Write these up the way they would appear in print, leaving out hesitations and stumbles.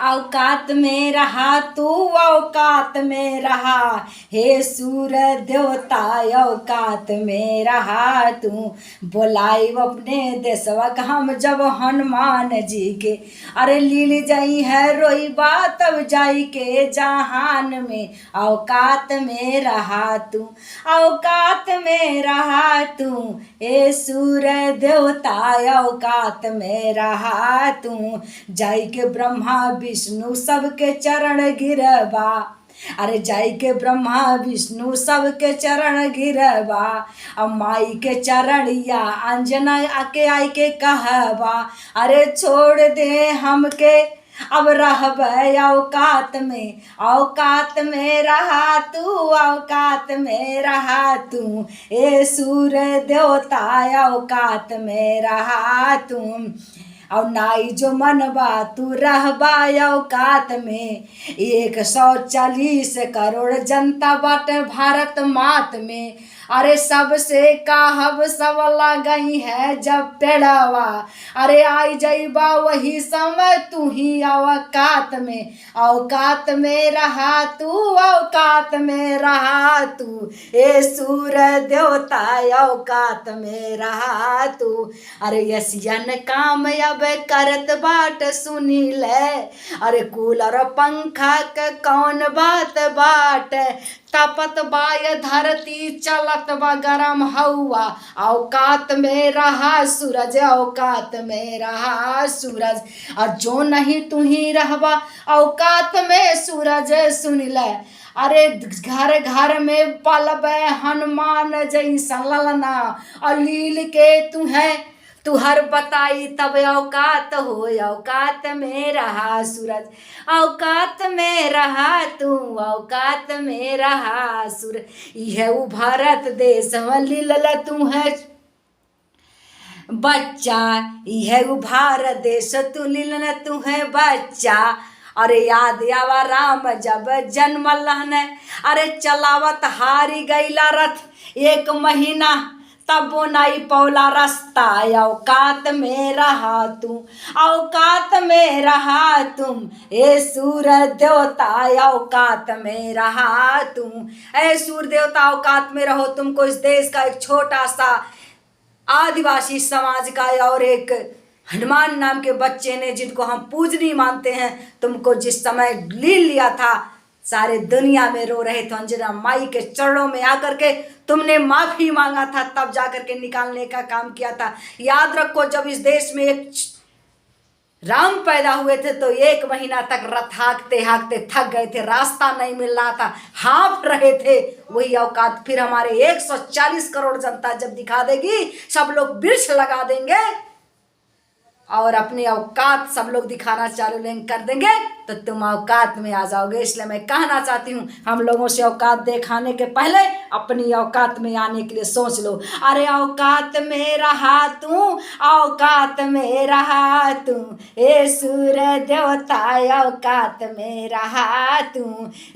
औकात में रहा तू, औकात में रहा, हे सूरज देवता औकात में रहा तू। बोलाई अपने देशवा हम जब हनुमान जी के, अरे लील जाई है रोई बात तब जाई के जहान में, औकात में रहा तू, औकात में रहा तू, हे सूरज देवता औकात में रहा तू। जाई के ब्रह्मा विष्णु सबके चरण गिरबा, अरे जाई के ब्रह्मा विष्णु सबके चरण गिरबा, अब माई के चरणिया अंजना आके आई के कहबा, अरे छोड़ दे हमके अब रहबै औकात में, औकात में रहा तू, औकात में रहा तू, ए सूर्य देवता औकात में रहा तू। और नाई जो मनबा तू रहबा औकात में, 140 करोड़ जनता बाटे भारत मात में, अरे सबसे कहब सब लगई है जब पेड़वा, अरे आई जईबा वही समय तू ही औकात में, औकात में रहा तू, औकात में रहा तू, ए सूर्य देवता औकात में रहा तू। अरे यसियन काम अब करत बाट सुनी ले, अरे कूलर पंखा के कौन बात बाट, तपत बाय धरती चलत बा गरम हवा, औकात में रहा सूरज, औकात में रहा सूरज। और जो नहीं तू ही रहबा औकात में सूरज सुन ले, अरे घर घर में पलबे हनुमान जैसा ललना, और लील के तू है तू हर बताई तब औकात हो, औकात में रहा सूरज, औकात में रहा तू, औकात में रहा सूरज। यह वो भारत देश लील तू है बच्चा, यह वो भारत देश तू लील तू है बच्चा। अरे याद आवा राम जब जन्म लहन, अरे चलावत हारी गईला रथ 1 महीना, तब वो नहीं पौला रास्ता, औकात में रहा तू, औकात में रहा तुम, ए सूर्य देवता औकात में रहा तुम। ए सूर्य देवता औकात में रहो तुमको इस देश का एक छोटा सा आदिवासी समाज का और एक हनुमान नाम के बच्चे ने, जिनको हम पूजनीय मानते हैं, तुमको जिस समय लील लिया था सारे दुनिया में रो रहे थे, अंजना माई के चरणों में आकर के तुमने माफी मांगा था, तब जाकर के निकालने का काम किया था। याद रखो जब इस देश में एक राम पैदा हुए थे तो 1 महीना तक रथ हाँकते हाँकते थक गए थे, रास्ता नहीं मिल रहा था, हाँफ रहे थे। वही औकात फिर हमारे 140 करोड़ जनता जब दिखा देगी, सब लोग वृक्ष लगा देंगे और अपनी औकात सब लोग दिखाना चालू कर देंगे, तो तुम औकात में आ जाओगे। इसलिए मैं कहना चाहती हूँ हम लोगों से औकात दिखाने के पहले अपनी औकात में आने के लिए सोच लो। अरे औकात में रहा तू, औकात में रहा तू, ए सूर्य देवता औकात में रहा तू,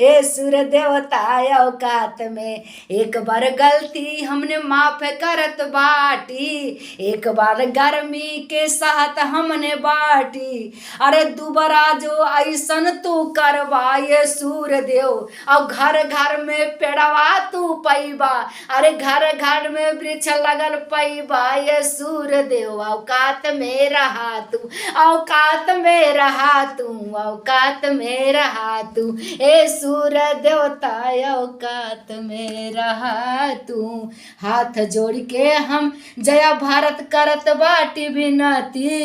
ए सूर्य देवता औकात में। एक बार गलती हमने माफ करत बाटी, एक बार गर्मी के साथ हमने बाटी, अरे दोबारा जो ऐसन तू करवा ये सूर्य देव, अब घर घर में पेड़वा तू पैबा, अरे घर घर में वृक्ष लगल पैबा ये सूर्य देव, औकात में रहा तू, औकात में रहा तू, औकात में रहा तू, ए सूर्य देवता औकात में रहा तू। हाथ जोड़ के हम जया भारत करत बाटी विनती,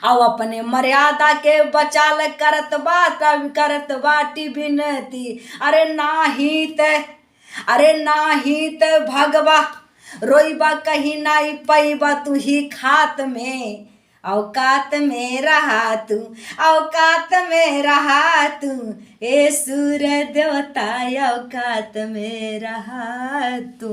अब अपने मर्यादा के बचाल करत बाटी विनती। अरे नाही ते भगवा रोईबा कहीं नहीं पैबा तू ही खात में, औकात में रहा तू, औकात में रहा तू, ए सूर्य देवता औकात में रहा तू।